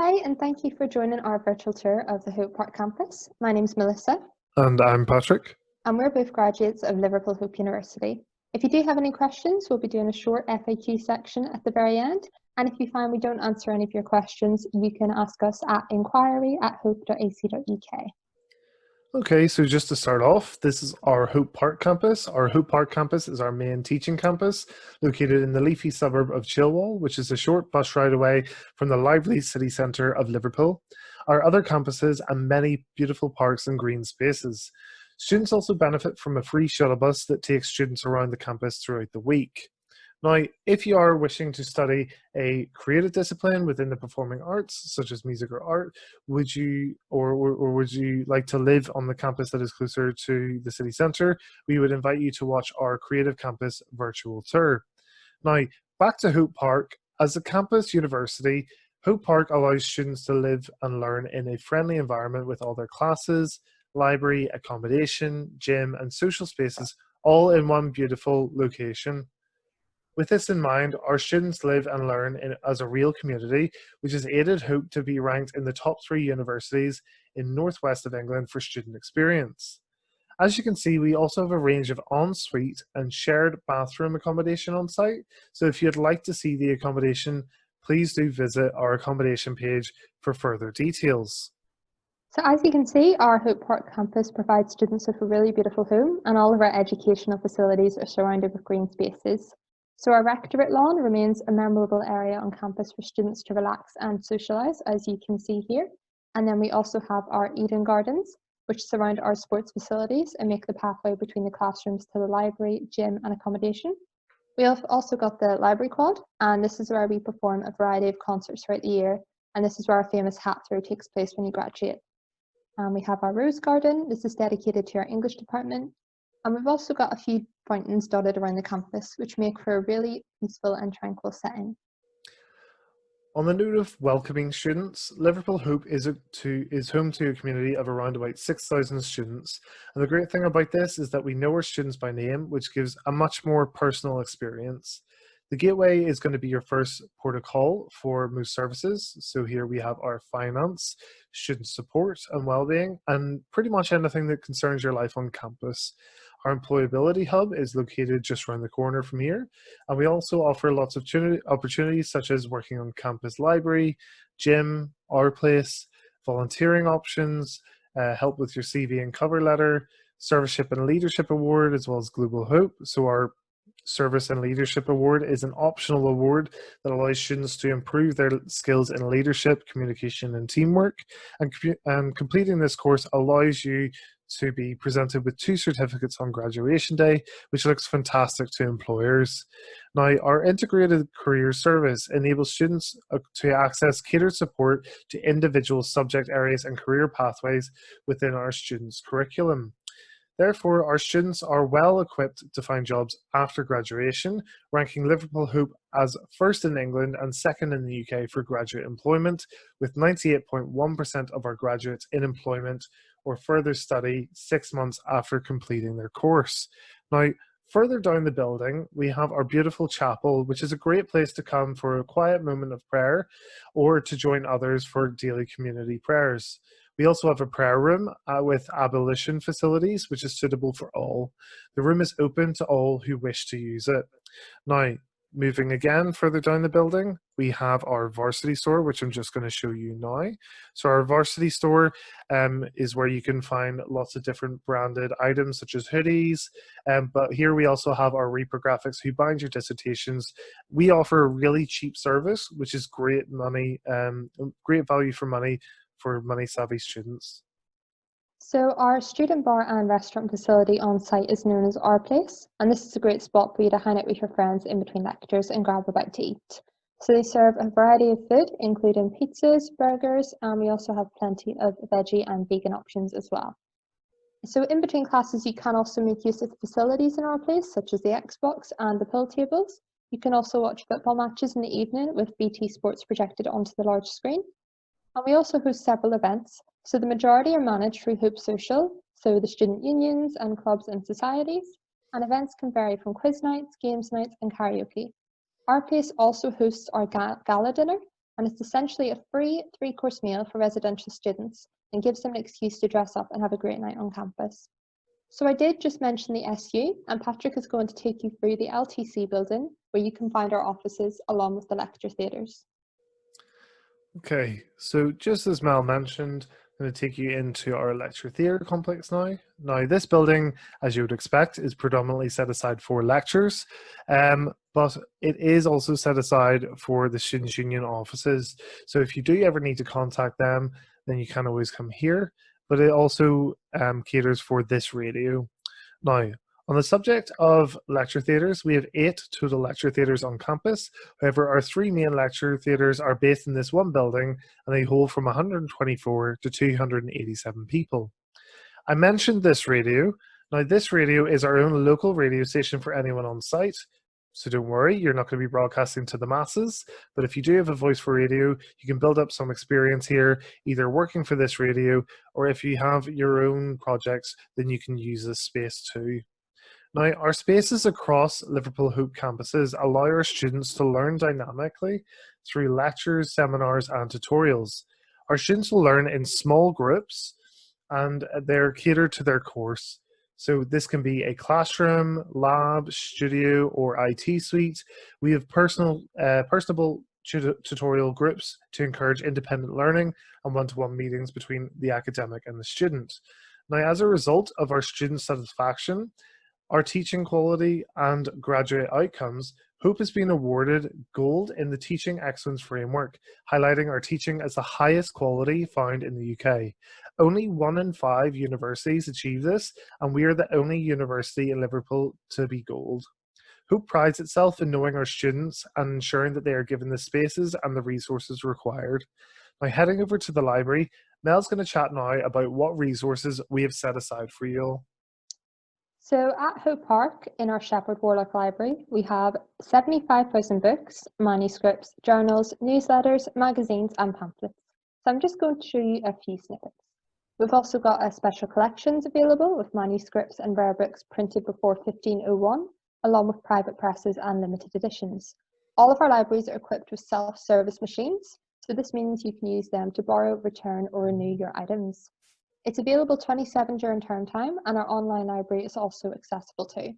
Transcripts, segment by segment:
Hi, and thank you for joining our virtual tour of the Hope Park campus. My name's Melissa, And I'm Patrick. and we're both graduates of Liverpool Hope University. If you do have any questions, we'll be doing a short FAQ section at the very end. And if you find we don't answer any of your questions, you can ask us at inquiry@hope.ac.uk. Okay, so just to start off, this is our Hope Park campus. Our Hope Park campus is our main teaching campus, located in the leafy suburb of Chilwell, which is a short bus ride away from the lively city centre of Liverpool. Our other campuses and many beautiful parks and green spaces. Students also benefit from a free shuttle bus that takes students around the campus throughout the week. Now, if you are wishing to study a creative discipline within the performing arts, such as music or art, would you or would you like to live on the campus that is closer to the city centre? We would invite you to watch our Creative Campus virtual tour. Now, back to Hope Park. As a campus university, Hope Park allows students to live and learn in a friendly environment with all their classes, library, accommodation, gym, and social spaces all in one beautiful location. With this in mind, our students live and learn as a real community, which has aided Hope to be ranked in the top 3 universities in northwest of England for student experience. As you can see, we also have a range of ensuite and shared bathroom accommodation on site. So if you'd like to see the accommodation, please do visit our accommodation page for further details. So as you can see, our Hope Park campus provides students with a really beautiful home, and all of our educational facilities are surrounded with green spaces. So our Rectorate lawn remains a memorable area on campus for students to relax and socialise, as you can see here. And then we also have our Eden Gardens, which surround our sports facilities and make the pathway between the classrooms to the library, gym and accommodation. We have also got the library quad, and this is where we perform a variety of concerts throughout the year, and this is where our famous hat throw takes place when you graduate. We have our rose garden. This is dedicated to our English department. And we've also got a few fountains dotted around the campus, which make for a really peaceful and tranquil setting. On the note of welcoming students, Liverpool Hope is home to a community of around about 6,000 students. And the great thing about this is that we know our students by name, which gives a much more personal experience. The Gateway is going to be your first port of call for most services. So here we have our finance, student support and well-being, and pretty much anything that concerns your life on campus. Our employability hub is located just around the corner from here. And we also offer lots of opportunities such as working on campus library, gym, our place, volunteering options, help with your CV and cover letter, Serviceship and Leadership Award, as well as Global Hope. So our Service and Leadership Award is an optional award that allows students to improve their skills in leadership, communication, and teamwork. And completing this course allows you to be presented with 2 certificates on graduation day, which looks fantastic to employers. Now, our integrated career service enables students to access catered support to individual subject areas and career pathways within our students' curriculum. Therefore, our students are well equipped to find jobs after graduation, ranking Liverpool Hope as first in England and second in the UK for graduate employment, with 98.1% of our graduates in employment or further study 6 months after completing their course. Now, further down the building, we have our beautiful chapel, which is a great place to come for a quiet moment of prayer or to join others for daily community prayers. We also have a prayer room with ablution facilities, which is suitable for all. The room is open to all who wish to use it. Now, moving again further down the building, we have our varsity store, which I'm just going to show you now. So our varsity store is where you can find lots of different branded items such as hoodies. But here we also have our reprographics who bind your dissertations. We offer a really cheap service, which is great money, great value for money for money-savvy students. So our student bar and restaurant facility on site is known as Our Place, and this is a great spot for you to hang out with your friends in between lectures and grab a bite to eat. So they serve a variety of food, including pizzas, burgers, and we also have plenty of veggie and vegan options as well. So in between classes, you can also make use of the facilities in Our Place, such as the Xbox and the pool tables. You can also watch football matches in the evening with BT Sports projected onto the large screen. And we also host several events. So the majority are managed through Hope Social, so the student unions and clubs and societies, and events can vary from quiz nights, games nights, and karaoke. Our place also hosts our gala dinner, and it's essentially a free 3-course meal for residential students and gives them an excuse to dress up and have a great night on campus. So I did just mention the SU, and Patrick is going to take you through the LTC building, where you can find our offices along with the lecture theatres. Okay, so just as Mel mentioned, I'm going to take you into our lecture theatre complex now. Now, this building, as you would expect, is predominantly set aside for lectures, but it is also set aside for the Students' Union offices. So if you do ever need to contact them, then you can always come here, but it also caters for this radio. Now, on the subject of lecture theatres, we have 8 total lecture theatres on campus. However, our 3 main lecture theatres are based in this one building, and they hold from 124 to 287 people. I mentioned this radio. Now, this radio is our own local radio station for anyone on site. So don't worry, you're not going to be broadcasting to the masses. But if you do have a voice for radio, you can build up some experience here, either working for this radio, or if you have your own projects, then you can use this space too. Now, our spaces across Liverpool Hope campuses allow our students to learn dynamically through lectures, seminars, and tutorials. Our students will learn in small groups, and they're catered to their course. So this can be a classroom, lab, studio, or IT suite. We have personable tutorial groups to encourage independent learning and one-to-one meetings between the academic and the student. Now, as a result of our student satisfaction, our teaching quality and graduate outcomes, Hope has been awarded Gold in the Teaching Excellence Framework, highlighting our teaching as the highest quality found in the UK. Only 1 in 5 universities achieve this, and we are the only university in Liverpool to be Gold. Hope prides itself in knowing our students and ensuring that they are given the spaces and the resources required. Now, heading over to the library, Mel's going to chat now about what resources we have set aside for you all. So at Hope Park in our Shepherd Warlock Library, we have 75,000 books, manuscripts, journals, newsletters, magazines and pamphlets. So I'm just going to show you a few snippets. We've also got a special collections available with manuscripts and rare books printed before 1501, along with private presses and limited editions. All of our libraries are equipped with self-service machines, so this means you can use them to borrow, return or renew your items. It's available 27 during term time, and our online library is also accessible too.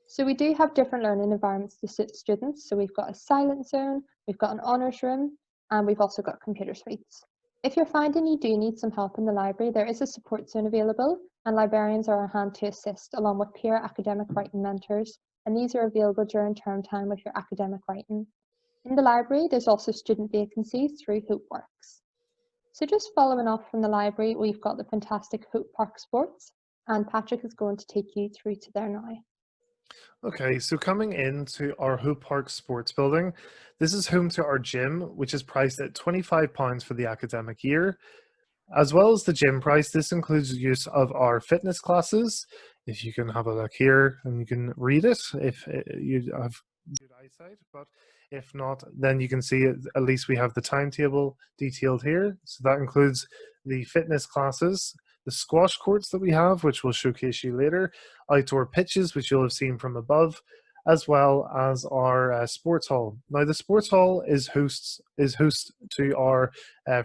So we do have different learning environments to suit students. So we've got a silent zone, we've got an honours room, and we've also got computer suites. If you're finding you do need some help in the library, there is a support zone available, and librarians are on hand to assist, along with peer academic writing mentors, and these are available during term time with your academic writing. In the library, there's also student vacancies through HopeWorks. So just following off from the library, we've got the fantastic Hope Park Sports, and Patrick is going to take you through to there now. Okay, so coming into our Hope Park Sports building, this is home to our gym, which is priced at £25 for the academic year. As well as the gym price, this includes use of our fitness classes. If you can have a look here and you can read it if you have good eyesight, but if not, then you can see it, at least we have the timetable detailed here. So that includes the fitness classes, the squash courts that we have, which we'll showcase you later, outdoor pitches, which you'll have seen from above, as well as our sports hall. Now, the sports hall is host to our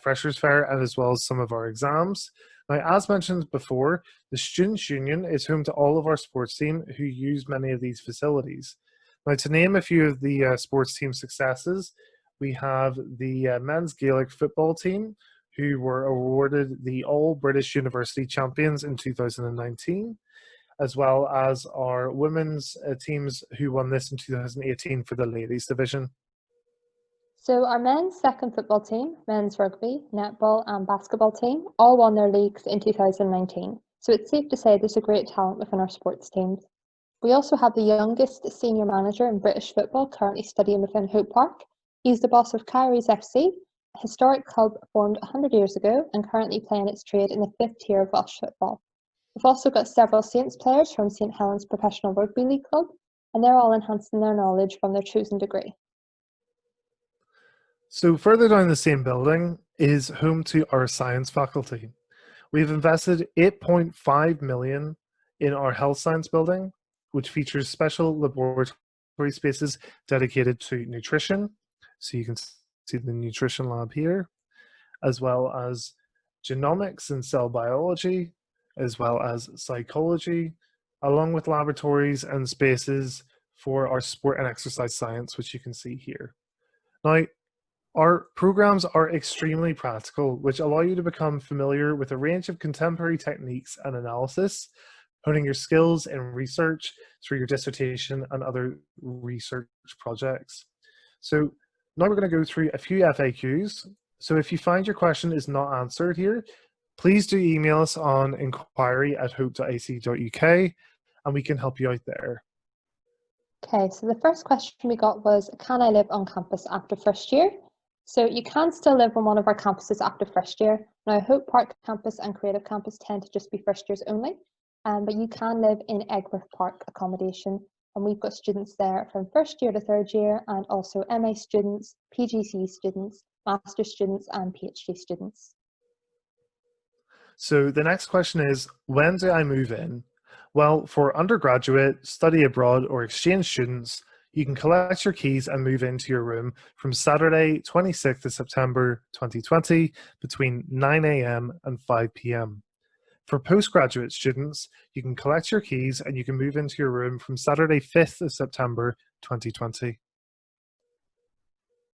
Freshers' Fair and as well as some of our exams. Now, as mentioned before, the Students' Union is home to all of our sports team who use many of these facilities. Now, to name a few of the sports team successes, we have the men's Gaelic football team, who were awarded the All British University Champions in 2019, as well as our women's teams who won this in 2018 for the ladies division. So our men's second football team, men's rugby, netball and basketball team all won their leagues in 2019. So it's safe to say there's a great talent within our sports teams. We also have the youngest senior manager in British football currently studying within Hope Park. He's the boss of Kyrie's FC, a historic club formed 100 years ago and currently playing its trade in the 5th tier of Welsh football. We've also got several Saints players from St Helens Professional Rugby League Club, and they're all enhancing their knowledge from their chosen degree. So further down the same building is home to our science faculty. We've invested £8.5 million in our health science building, which features special laboratory spaces dedicated to nutrition. So you can see the nutrition lab here, as well as genomics and cell biology, as well as psychology, along with laboratories and spaces for our sport and exercise science, which you can see here. Now, our programs are extremely practical, which allow you to become familiar with a range of contemporary techniques and analysis, honing your skills in research through your dissertation and other research projects. So now we're going to go through a few FAQs. So if you find your question is not answered here, please do email us on inquiry@hope.ac.uk and we can help you out there. Okay, so the first question we got was, can I live on campus after first year? So you can still live on one of our campuses after first year. Now, Hope Park campus and Creative campus tend to just be first years only, but you can live in Egworth Park accommodation, and we've got students there from first year to third year, and also MA students, PGC students, master students, and PhD students. So the next question is, when do I move in? Well, for undergraduate, study abroad, or exchange students, you can collect your keys and move into your room from Saturday, 26th of September 2020 between 9 a.m. and 5 p.m. For postgraduate students, you can collect your keys and you can move into your room from Saturday, 5th of September 2020.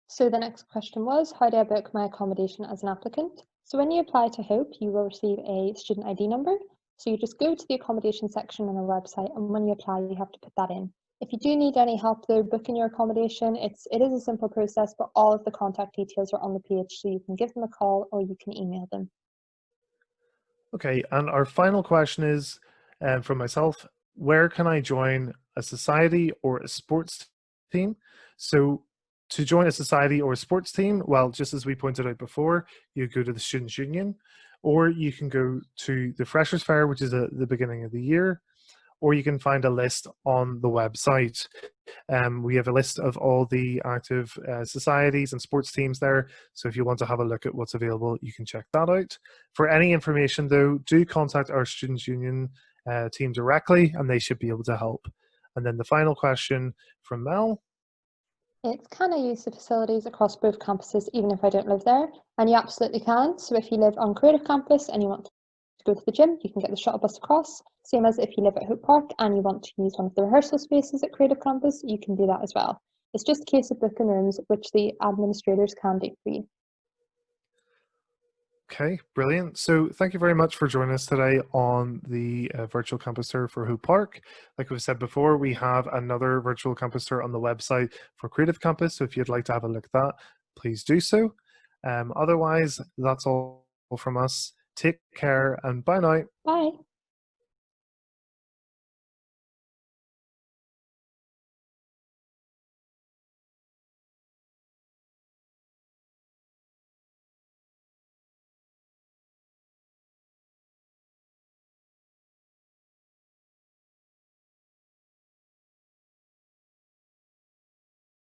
So the next question was, how do I book my accommodation as an applicant? So when you apply to Hope, you will receive a student ID number. So you just go to the accommodation section on our website, and when you apply, you have to put that in. If you do need any help though booking your accommodation, it is a simple process, but all of the contact details are on the page, so you can give them a call or you can email them. Okay, and our final question is from myself, where can I join a society or a sports team? So to join a society or a sports team, well, just as we pointed out before, you go to the Students' Union, or you can go to the Freshers' Fair, which is at the beginning of the year, or you can find a list on the website. We have a list of all the active societies and sports teams there. So if you want to have a look at what's available, you can check that out. For any information though, do contact our Students' Union team directly and they should be able to help. And then the final question from Mel. It's, can I use the facilities across both campuses even if I don't live there? And you absolutely can. So if you live on Creative campus and you want to go to the gym, you can get the shuttle bus across. Same as if you live at Hope Park and you want to use one of the rehearsal spaces at Creative campus, you can do that as well. It's just a case of booking rooms, which the administrators can do for you. Okay, brilliant. So thank you very much for joining us today on the virtual campus tour for Hope Park. Like we've said before, we have another virtual campus tour on the website for Creative Campus. So if you'd like to have a look at that, please do so. Otherwise, that's all from us. Take care and bye now. Bye.